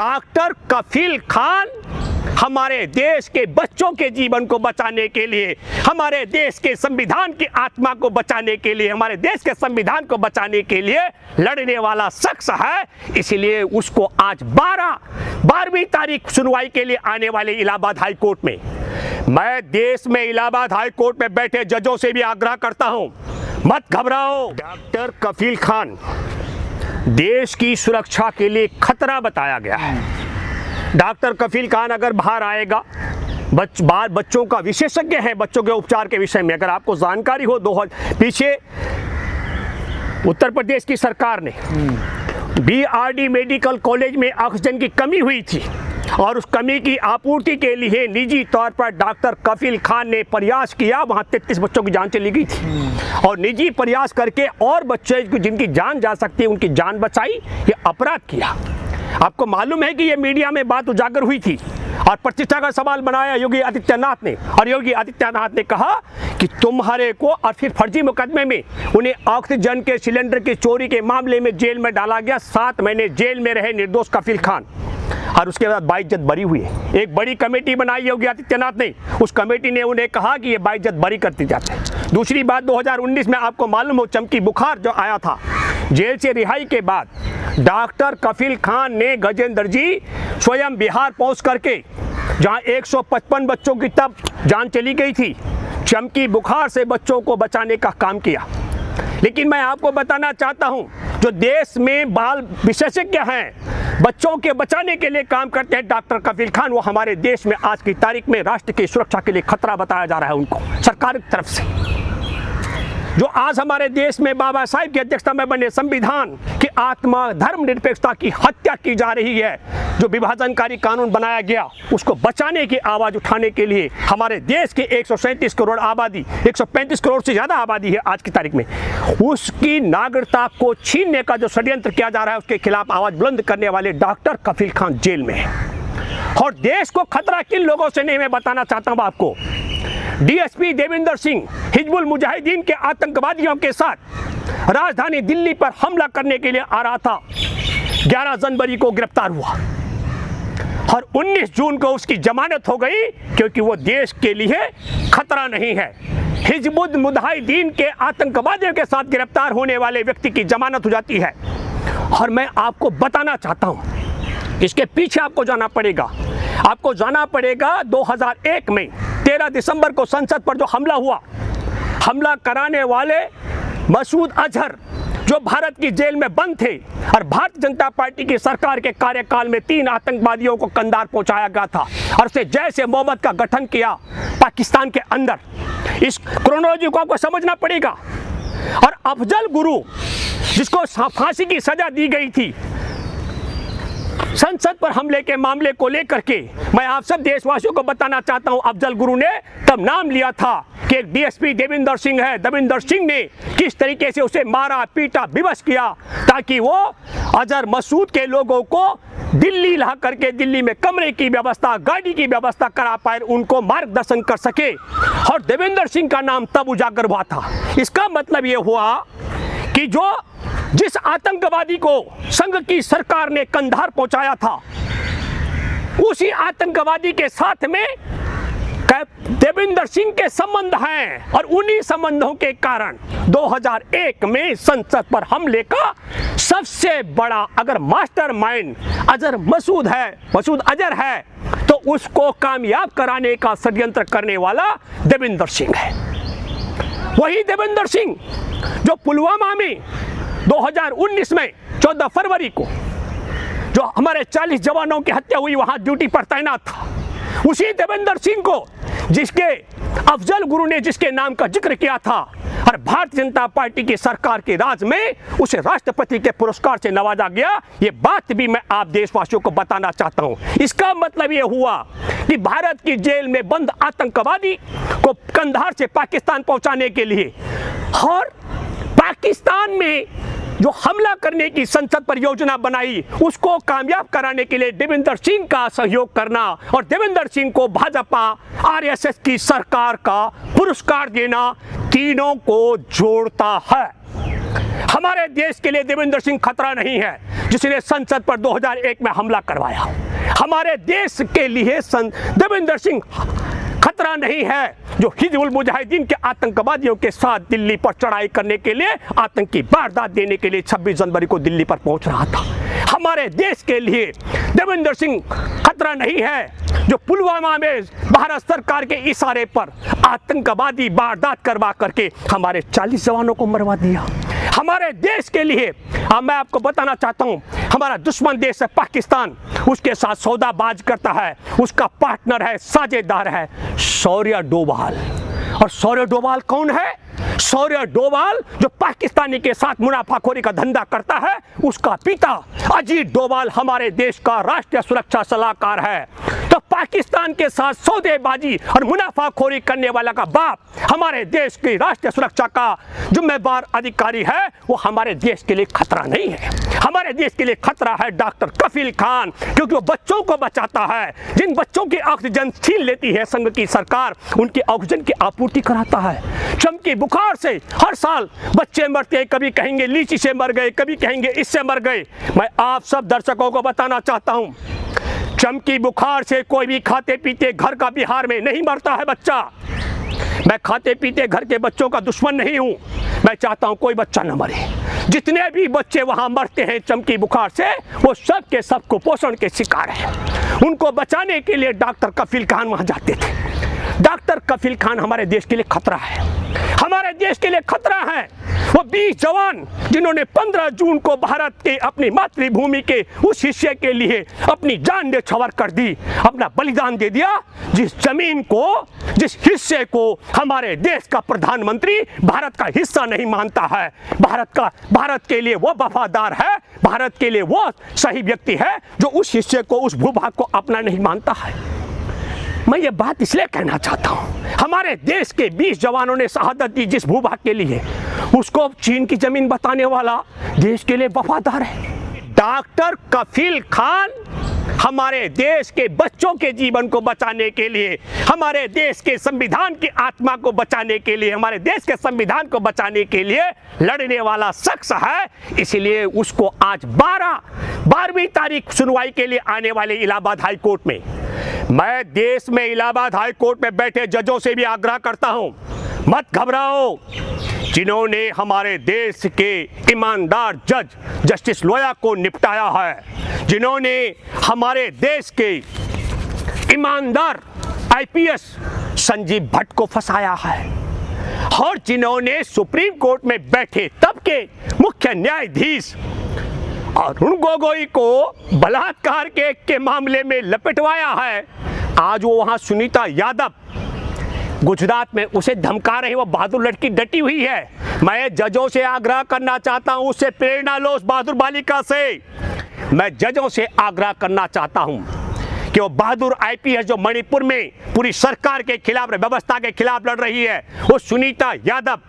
Doctor कफील खान हमारे देश के बच्चों के जीवन को बचाने के लिए, हमारे देश के संविधान की आत्मा को बचाने के लिए, हमारे देश के संविधान को बचाने के लिए लड़ने वाला शख्स है। इसलिए उसको आज 12वीं तारीख सुनवाई के लिए आने वाले इलाहाबाद हाई कोर्ट में, मैं देश में इलाहाबाद हाई कोर्ट में बैठे जजों से भी आग्रह करता हूं, मत घबराओ। डॉक्टर कफील खान देश की सुरक्षा के लिए खतरा बताया गया है। डॉक्टर कफील खान अगर बाहर आएगा, बच्चों का विशेषज्ञ है बच्चों के उपचार के विषय में, अगर आपको जानकारी हो, पीछे उत्तर प्रदेश की सरकार ने BRD मेडिकल कॉलेज में ऑक्सीजन की कमी हुई थी और उस कमी की आपूर्ति के लिए निजी तौर पर डॉक्टर कफील खान ने प्रयास किया। वहाँ 33 बच्चों की जान चली गई थी और निजी प्रयास करके और बच्चे जिनकी जान जा सकती है उनकी जान बचाई, ये अपराध किया। आपको मालूम है कि ये मीडिया में बात उजागर हुई थी और प्रतिष्ठा का सवाल बनाया योगी आदित्यनाथ ने, और योगी आदित्यनाथ ने कहा कि तुम्हारे को, और फिर फर्जी मुकदमे में उन्हें ऑक्सीजन के सिलेंडर की चोरी के मामले में जेल में डाला गया। 7 महीने जेल में रहे निर्दोष कफील खान और उसके बाद बाइज्जत बरी हुए। एक बड़ी कमेटी बनाई योगी आदित्यनाथ ने, उस कमेटी ने उन्हें कहा कि ये बाइज्जत बरी करती जाते हैं। दूसरी बात, 2019 में आपको मालूम हो चमकी बुखार जो आया था, जेल से रिहाई के बाद डॉक्टर कफील खान ने गजेंद्र जी स्वयं बिहार पहुंच करके, जहां 155 बच्चों की तब जान चली गई थी, चमकी बुखार से बच्चों को बचाने का काम किया। लेकिन मैं आपको बताना चाहता हूं, जो देश में बाल विशेषज्ञ हैं, बच्चों के बचाने के लिए काम करते हैं, डॉक्टर कफील खान, वो हमारे देश में आज की तारीख में राष्ट्र की सुरक्षा के लिए खतरा बताया जा रहा है उनको सरकार की तरफ से। जो आज हमारे देश में बाबा साहिब की अध्यक्षता में बने संविधान की आत्मा, धर्मनिरपेक्षता की हत्या की जा रही है, जो विभाजनकारी कानून बनाया गया, उसको बचाने की आवाज़ उठाने के लिए हमारे देश की 137 करोड़ आबादी, 135 करोड़ से ज़्यादा आबादी है आज की तारीख में, उसकी नागरिकता को छीनने का जो षड्यंत्र किया जा रहा है, उसके खिलाफ आवाज़ बुलंद करने वाले डॉक्टर कफील खान जेल में है। और देश को खतरा किन लोगों से नहीं, मैं बताना चाहता हूँ आपको। DSP देवेंद्र सिंह हिजबुल मुजाहिदीन के आतंकवादियों के साथ राजधानी दिल्ली पर हमला करने के लिए आ रहा था। 11 जनवरी को गिरफ्तार हुआ और 19 जून को उसकी जमानत हो गई, क्योंकि वो देश के लिए खतरा नहीं है। हिजबुल मुजाहिदीन के आतंकवादियों के साथ गिरफ्तार होने वाले व्यक्ति की जमानत हो जाती है। और मैं आपको बताना चाहता हूँ, इसके पीछे आपको जाना पड़ेगा। 2001 में 13 दिसंबर को संसद पर जो हमला हुआ, हमला कराने वाले मसूद अजहर जो भारत की जेल में बंद थे, और भारतीय जनता पार्टी की सरकार के कार्यकाल में 3 आतंकवादियों को कंधार पहुंचाया गया था और उसे जैश ए मोहम्मद का गठन किया पाकिस्तान के अंदर। इस क्रोनोलॉजी को आपको समझना पड़ेगा। और अफजल गुरु जिसको फांसी की सजा दी गई थी, संसद पर हमले के मामले को लेकर के मैं आप सब देशवासियों को बताना चाहता हूं, अफजल गुरु ने तब नाम लिया था कि एक DSP देवेंद्र सिंह है, देवेंद्र सिंह ने किस तरीके से उसे मारा, पीटा, विवश किया, ताकि वो अजहर मसूद के लोगों को दिल्ली ला करके दिल्ली में कमरे की व्यवस्था, गाड़ी की व्यवस्था करा पाए, उनको मार्गदर्शन कर सके। और देवेंद्र सिंह का नाम तब उजागर हुआ था। इसका मतलब ये हुआ कि जिस आतंकवादी को संघ की सरकार ने कंधार पहुंचाया था, उसी आतंकवादी के साथ में देवेंद्र सिंह के संबंध हैं, और उन्हीं संबंधों के कारण 2001 में संसद पर हमले का सबसे बड़ा अगर मास्टरमाइंड मसूद अजहर है, तो उसको कामयाब कराने का षड्यंत्र करने वाला देवेंद्र सिंह है। वही देवेंद्र सिंह जो पुलवामा में 2019 में 14 फरवरी को जो हमारे 40 जवानों की हत्या हुई, वहां ड्यूटी पर तैनात था, उसी देवेंद्र सिंह को जिसके अफजल गुरु ने जिसके नाम का जिक्र किया था, और भारतीय जनता पार्टी की सरकार के राज में उसे राष्ट्रपति के पुरस्कार से नवाजा गया। ये बात भी मैं आप देशवासियों को बताना चाहता हूं। इसका मतलब ये हुआ कि भारत की जेल में बंद आतंकवादी को कंधार से पाकिस्तान पहुंचाने के लिए, और पाकिस्तान में जो हमला करने की संसद पर योजना बनाई, उसको कामयाब कराने के लिए देवेंद्र सिंह का सहयोग करना और देवेंद्र सिंह को भाजपा RSS की सरकार का पुरस्कार देना, तीनों को जोड़ता है। हमारे देश के लिए देवेंद्र सिंह खतरा नहीं है जिसने संसद पर 2001 में हमला करवाया। हमारे देश के लिए देवेंद्र सिंह खतरा नहीं है जो हिजबुल मुजाहिदीन के आतंकवादियों के साथ दिल्ली पर चढ़ाई करने के लिए, आतंकी वारदात देने के लिए 26 जनवरी को दिल्ली पर पहुंच रहा था। हमारे देश के लिए देवेंद्र सिंह खतरा नहीं है जो पुलवामा में भारत सरकार के इशारे पर आतंकवादी वारदात करवा करके हमारे 40 जवानों को मरवा दिया। हमारे देश के लिए अब मैं आपको बताना चाहता हूं, हमारा दुश्मन देश है पाकिस्तान, उसके साथ सौदाबाज करता है, उसका पार्टनर है, साझेदार है शौर्य डोभाल। और शौर्य डोभाल कौन है? शौर्य डोभाल जो पाकिस्तानी के साथ मुनाफाखोरी का धंधा करता है, उसका पिता अजीत डोभाल हमारे देश का राष्ट्रीय सुरक्षा सलाहकार है। तो पाकिस्तान के साथ सौदेबाजी और मुनाफाखोरी करने वाला का बाप हमारे देश की राष्ट्रीय सुरक्षा का जिम्मेदार अधिकारी है, वो हमारे देश के लिए खतरा नहीं है। हमारे देश के लिए खतरा है डॉक्टर कफील खान, क्योंकि वो बच्चों को बचाता है। जिन बच्चों की ऑक्सीजन छीन लेती है संघ की सरकार, उनकी ऑक्सीजन की आपूर्ति कराता है। चमकी बुखार से हर साल बच्चे मरते हैं, कभी कहेंगे लीची से मर गए, कभी कहेंगे इससे मर गए। मैं आप सब दर्शकों को बताना चाहता हूं, चमकी बुखार से कोई भी खाते पीते घर का बिहार में नहीं मरता है बच्चा। मैं खाते पीते घर के बच्चों का दुश्मन नहीं हूं, मैं चाहता हूं कोई बच्चा न मरे। जितने भी बच्चे वहां मरते हैं चमकी बुखार से, वो सब के सब कुपोषण के शिकार हैं। उनको बचाने के लिए डॉक्टर कफील खान वहां जाते थे। डॉक्टर कफील खान हमारे देश के लिए खतरा है, हमारे देश के लिए खतरा है। वो 20 जवान जिन्होंने 15 जून को भारत के अपनी मातृभूमि के उस हिस्से के लिए अपनी जान न्यौछावर कर दी, अपना बलिदान दे दिया, जिस जमीन को, जिस हिस्से को हमारे देश का प्रधानमंत्री भारत का हिस्सा नहीं मानता है। भारत के लिए वो वफादार है, भारत के लिए वो सही व्यक्ति है जो उस हिस्से को, उस भूभाग को अपना नहीं मानता है। मैं ये बात इसलिए कहना चाहता हूं, हमारे देश के 20 जवानों ने शहादत दी जिस भूभाग के लिए, उसको चीन की जमीन बताने वाला देश के लिए वफादार है। डॉक्टर कफील खान हमारे देश के बच्चों के जीवन को बचाने के लिए, हमारे देश के संविधान की आत्मा को बचाने के लिए, हमारे देश के संविधान को बचाने के लिए लड़ने वाला शख्स है। इसलिए उसको आज 12वीं तारीख सुनवाई के लिए आने वाले इलाहाबाद हाई कोर्ट में, मैं देश में इलाहाबाद हाई कोर्ट में बैठे जजों से भी आग्रह करता हूं, मत घबराओ। जिन्होंने हमारे देश के ईमानदार जज जस्टिस लोया को निपटाया है, जिन्होंने हमारे देश के ईमानदार आईपीएस संजीव भट्ट को फंसाया है, और जिन्होंने सुप्रीम कोर्ट में बैठे तब के मुख्य न्यायाधीश अरुण गोगोई को बलात्कार के मामले में लपेटवाया है, आज वो वहां सुनीता यादव गुजरात में उसे धमका रही, वो बहादुर लड़की डटी हुई है। मैं जजों से आग्रह करना चाहता हूं, उससे प्रेरणा लो, उस बहादुर बालिका से। मैं जजों से आग्रह करना चाहता हूं कि वो बहादुर आईपीएस जो मणिपुर में पूरी सरकार के खिलाफ, व्यवस्था के खिलाफ लड़ रही है, वो सुनीता यादव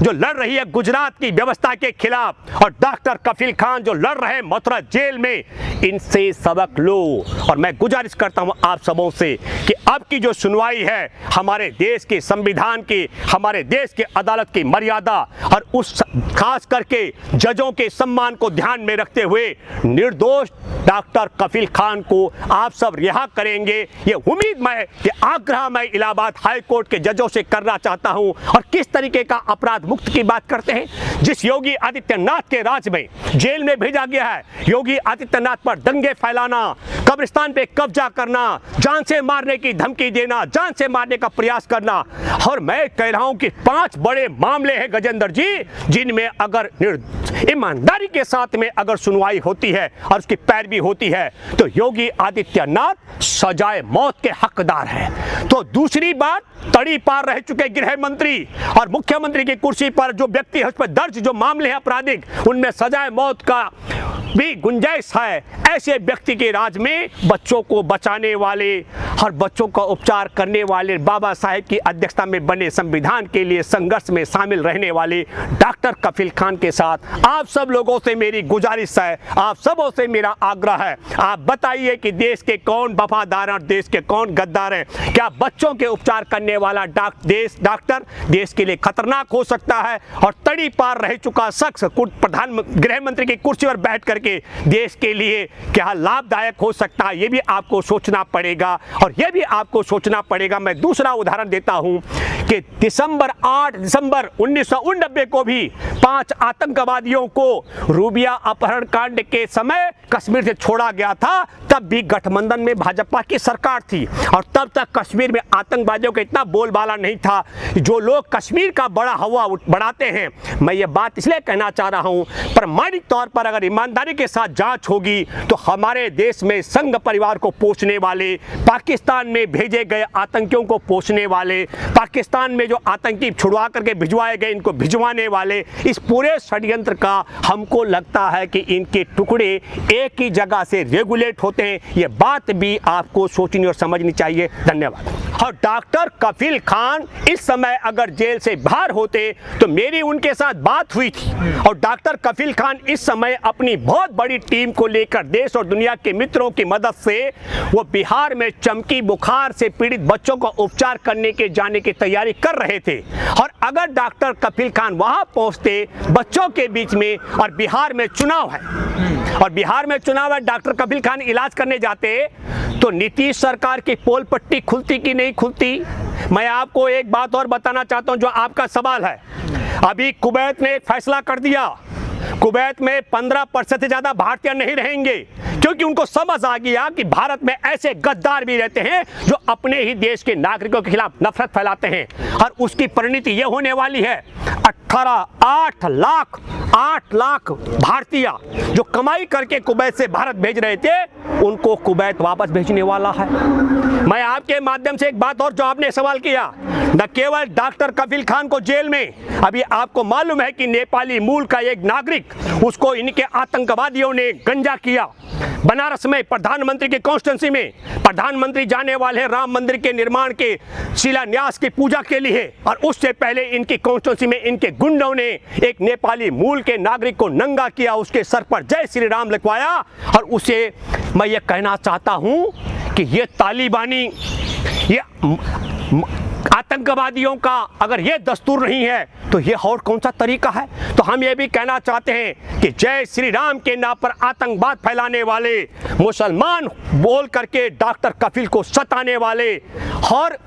जो लड़ रही है गुजरात की व्यवस्था के खिलाफ, और डॉक्टर कफील खान जो लड़ रहे हैं मथुरा जेल में, इनसे सबक लो। और मैं गुजारिश करता हूं आप सबों से कि अब की जो सुनवाई है हमारे देश के संविधान की, हमारे देश के अदालत की मर्यादा और उस खास करके जजों के सम्मान को ध्यान में रखते हुए निर्दोष डॉक्टर कफील खान को आप सब रिहा करेंगे, ये उम्मीद मैं, ये आग्रह मैं इलाहाबाद हाई कोर्ट के जजों से करना चाहता हूं। और किस तरीके का अपराध मुक्त की बात करते हैं, जिस योगी आदित्यनाथ के राज में जेल में भेजा गया है, योगी आदित्यनाथ पर दंगे फैलाना, कब्रिस्तान पे कब्जा करना, जान से मारने की धमकी देना, जान से मारने का प्रयास करना। और मैं कह रहा हूं कि 5 बड़े मामले हैं गजेंद्र जी, जिनमें अगर ईमानदारी के साथ में अगर सुनवाई होती है और उसकी पैरवी होती है तो योगी आदित्यनाथ सजाए मौत के हकदार हैं। तो दूसरी बात, तड़ी पार रह चुके गृह मंत्री और मुख्यमंत्री की कुर्सी पर जो व्यक्ति है, उस पर दर्ज जो मामले हैं आपराधिक, उनमें सजाए मौत का भी गुंजाइश है। ऐसे व्यक्ति के राज में बच्चों को बचाने वाले हर बच्चों का उपचार करने वाले, बाबा साहेब की अध्यक्षता में बने संविधान के लिए संघर्ष में शामिल रहने वाले डॉक्टर कफील खान के साथ आप सब लोगों से मेरी गुजारिश है, आप सबों से मेरा आग्रह है, आप बताइए कि देश के कौन वफादार और देश के कौन गद्दार हैं। क्या बच्चों के उपचार करने वाला डॉक्टर देश के लिए खतरनाक हो सकता है और तड़ी पार रह चुका शख्स गृह मंत्री की कुर्सी पर बैठ करके देश के लिए क्या लाभदायक हो सकता है? ये भी आपको सोचना पड़ेगा और ये भी आपको सोचना पड़ेगा। मैं दूसरा उदाहरण देता हूं कि 8 दिसंबर 1989 को भी 5 आतंकवादियों को रूबिया अपहरण कांड के समय कश्मीर से छोड़ा गया था। तब भी गठबंधन में भाजपा की सरकार थी और तब तक कश्मीर में आतंकवादियों का इतना बोलबाला नहीं था। जो लोग कश्मीर का बड़ा हवा बढ़ाते हैं, मैं ये बात इसलिए कहना चाह रहा हूं, प्रामाणिक तौर पर अगर ईमानदारी के साथ जांच होगी तो हमारे देश में संघ परिवार को पोषने वाले, पाकिस्तान में भेजे गए आतंकियों को पोषने वाले, पाकिस्तान में जो आतंकी छुड़वा करके भिजवाए गए इनको भिजवाने वाले, इस पूरे षड्यंत्र का हमको लगता है कि इनके टुकड़े एक ही जगह से रेगुलेट होते हैं। ये बात भी आपको सोचनी और समझनी चाहिए। धन्यवाद। और डॉक्टर कफील खान इस समय अगर जेल से बाहर होते तो मेरी उनके साथ बात हुई थी और डॉक्टर कफील खान इस समय अपनी बहुत बड़ी टीम को लेकर देश और दुनिया के मित्रों की मदद से वो बिहार में चमकी बुखार से पीड़ित बच्चों का उपचार करने के जाने की तैयारी कर रहे थे। और अगर डॉक्टर कफील खान वहां पहुंचते बच्चों के बीच में, और बिहार में चुनाव है, डॉक्टर कफील खान इलाज करने जाते तो नीतीश सरकार की पोल पट्टी खुलती कि नहीं खुलती? मैं आपको एक बात और बताना चाहता हूं जो आपका सवाल है। अभी कुवैत ने एक फैसला कर दिया, कुवैत में 15% से ज्यादा भारतीय नहीं रहेंगे क्योंकि उनको समझ आ गया कि भारत में ऐसे गद्दार भी रहते हैं जो अपने ही देश के नागरिकों के खिलाफ नफरत फैलाते हैं। और उसकी परिणति यह होने वाली है 8 लाख भारतीय जो कमाई करके कुवैत से भारत भेज रहे थे उनको कुवैत वापस भेजने वाला है। मैं आपके माध्यम से एक बात और, जो आपने सवाल किया, न केवल डॉक्टर कफील खान को जेल में, अभी आपको मालूम है कि नेपाली मूल का एक नागरिक, उसको इनके आतंकवादियों ने गंजा किया। बनारस में प्रधानमंत्री के कॉन्स्टिट्यूंसी में प्रधानमंत्री जाने वाले राम मंदिर के निर्माण के शिलान्यास की पूजा के लिए, और उससे पहले इनकी कॉन्स्टिट्यूंसी में इनके गुंडों ने एक नेपाली मूल के नागरिक को नंगा किया, उसके सर पर जय श्री राम लिखवाया। और उसे मैं ये कहना चाहता हूं कि ये तालिबानी, ये आतंकवादियों का अगर ये दस्तूर नहीं है तो ये और कौन सा तरीका है? तो हम ये भी कहना चाहते हैं कि जय श्री राम के नाम पर आतंकवाद फैलाने वाले, मुसलमान बोल करके डॉक्टर कफील को सताने वाले और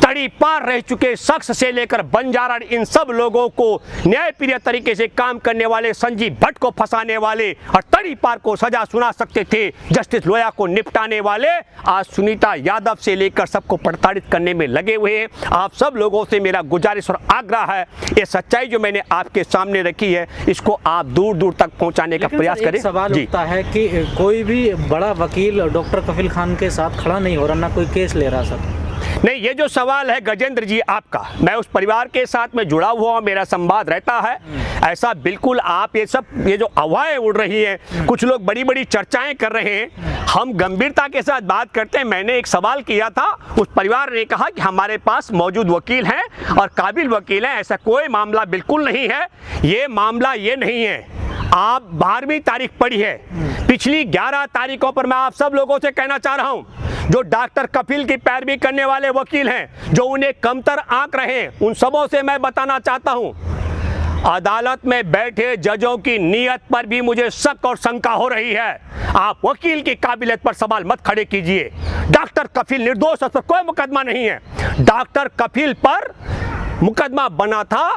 तड़ी पार रह चुके शख्स से लेकर बंजारा, इन सब लोगों को न्यायप्रिय तरीके से काम करने वाले संजीव भट्ट को फंसाने वाले और तड़ी पार को सजा सुना सकते थे जस्टिस लोया को निपटाने वाले, आज सुनीता यादव से लेकर सबको प्रताड़ित करने में लगे हुए हैं। आप सब लोगों से मेरा गुजारिश और आग्रह है, ये सच्चाई जो मैंने आपके सामने रखी है इसको आप दूर दूर तक पहुंचाने का प्रयास करें। सवाल उठता है कि कोई भी बड़ा वकील डॉक्टर कफील खान के साथ खड़ा नहीं हो रहा, ना कोई केस ले रहा सर। नहीं, ये जो सवाल है गजेंद्र जी आपका, मैं उस परिवार के साथ में जुड़ा हुआ, मेरा संवाद रहता है। ऐसा बिल्कुल आप ये जो अफवाहें उड़ रही हैं, कुछ लोग बड़ी बड़ी चर्चाएं कर रहे हैं, हम गंभीरता के साथ बात करते हैं। मैंने एक सवाल किया था, उस परिवार ने कहा कि हमारे पास मौजूद वकील हैं और काबिल वकील हैं, ऐसा कोई मामला बिल्कुल नहीं है। ये मामला ये नहीं है, आप 12वीं तारीख पढ़ी है, पिछली 11 तारीखों पर मैं आप सब लोगों से कहना चाह रहा हूं, जो डॉक्टर कफील की पैरवी करने वाले वकील हैं, जो उन्हें कमतर आंक रहे हैं, उन सबों से मैं बताना चाहता हूं, अदालत में बैठे जजों की नीयत पर भी मुझे शक और शंका हो रही है। आप वकील की काबिलियत पर सवाल मत खड़े कीजिए। डॉक्टर कफील निर्दोष, उस पर कोई मुकदमा नहीं है। डॉक्टर कफील पर मुकदमा बना था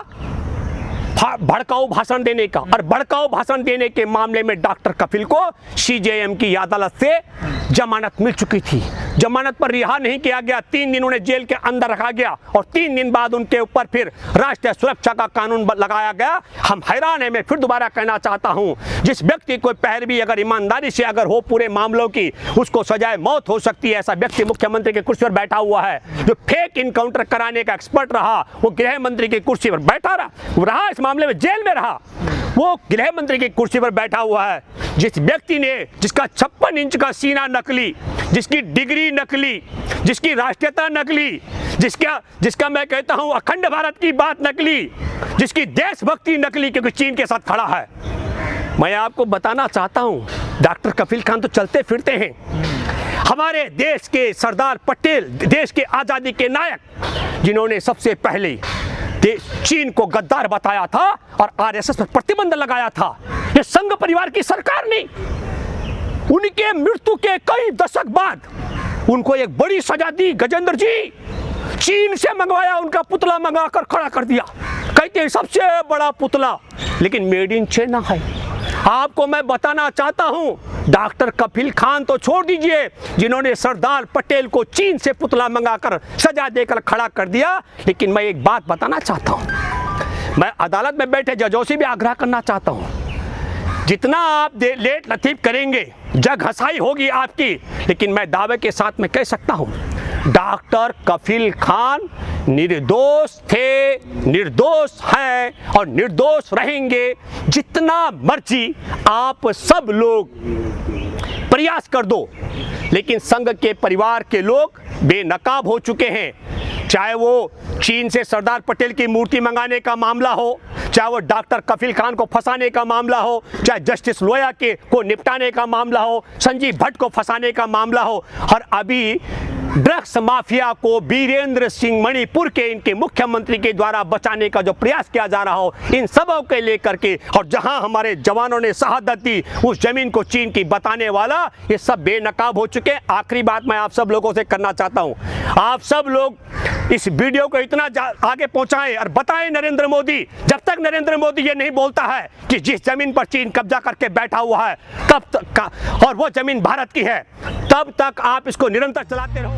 भड़काऊ भाषण देने का, और भड़काऊ भाषण देने के मामले में डॉक्टर कफील को सीजेएम की अदालत से जमानत मिल चुकी थी। जमानत पर रिहा नहीं किया गया, 3 दिन उन्हें जेल के अंदर रखा गया और 3 दिन बाद उनके ऊपर फिर राष्ट्रीय सुरक्षा का कानून लगाया गया। हम हैरान हैं। मैं फिर दोबारा कहना चाहता हूं, जिस व्यक्ति को पैरवी अगर ईमानदारी से अगर हो पूरे मामलों की, उसको सजाए मौत हो सकती है। ऐसा व्यक्ति मुख्यमंत्री की कुर्सी पर बैठा हुआ है, जो फेक इनकाउंटर कराने का एक्सपर्ट रहा, वो गृह मंत्री की कुर्सी पर बैठा रहा, इस मामले में जेल में रहा, वो गृह मंत्री की कुर्सी पर बैठा हुआ है। जिस व्यक्ति ने, जिसका 56 इंच का सीना नकली, जिसकी डिग्री नकली, जिसकी राष्ट्रीयता नकली, जिसका मैं कहता हूं अखंड भारत की बात नकली, जिसकी देशभक्ति नकली, क्योंकि चीन के साथ खड़ा है। मैं आपको बताना चाहता हूं, डॉक्टर कफील खान तो चलते फिरते हैं, हमारे देश के सरदार पटेल, देश के आज़ादी के नायक, जिन्होंने सबसे पहले चीन को गद्दार बताया था और आरएसएस पर प्रतिबंध लगाया था। ये संघ परिवार की सरकार नहीं। उनके मृत्यु के कई दशक बाद उनको एक बड़ी सजा दी। गजेंद्र जी, चीन से मंगवाया, उनका पुतला मंगाकर खड़ा कर दिया, कहते हैं सबसे बड़ा पुतला, लेकिन मेड इन चाइना है। आपको मैं बताना चाहता हूं, डॉक्टर कफील खान तो छोड़ दीजिए, जिन्होंने सरदार पटेल को चीन से पुतला मंगाकर सजा देकर खड़ा कर दिया, लेकिन मैं एक बात बताना चाहता हूं, मैं अदालत में बैठे जजों से भी आग्रह करना चाहता हूं, जितना आप लेट लतीफ करेंगे जग हंसाई होगी आपकी, लेकिन मैं दावे के साथ में कह सकता हूं, डॉक्टर कफील खान निर्दोष थे, निर्दोष हैं और निर्दोष रहेंगे। जितना मर्जी आप सब लोग प्रयास कर दो, लेकिन संघ के परिवार के लोग बेनकाब हो चुके हैं। चाहे वो चीन से सरदार पटेल की मूर्ति मंगाने का मामला हो, चाहे वो डॉक्टर कफील खान को फंसाने का मामला हो, चाहे जस्टिस लोया को निपटाने का मामला हो, संजीव भट्ट को फंसाने का मामला हो, और अभी ड्रग्स माफिया को वीरेंद्र सिंह मणिपुर के इनके मुख्यमंत्री के द्वारा बचाने का जो प्रयास किया जा रहा हो, इन सबों के लेकर के, और जहां हमारे जवानों ने शहादत दी उस जमीन को चीन की बताने वाला, ये सब बेनकाब हो चुके। आखिरी बात मैं आप सब लोगों से करना चाहता हूं, आप सब लोग इस वीडियो को इतना आगे पहुंचाएं और बताएं नरेंद्र मोदी, जब तक नरेंद्र मोदी ये नहीं बोलता है कि जिस जमीन पर चीन कब्जा करके बैठा हुआ है तब तक और वो जमीन भारत की है, तब तक आप इसको निरंतर चलाते रहो।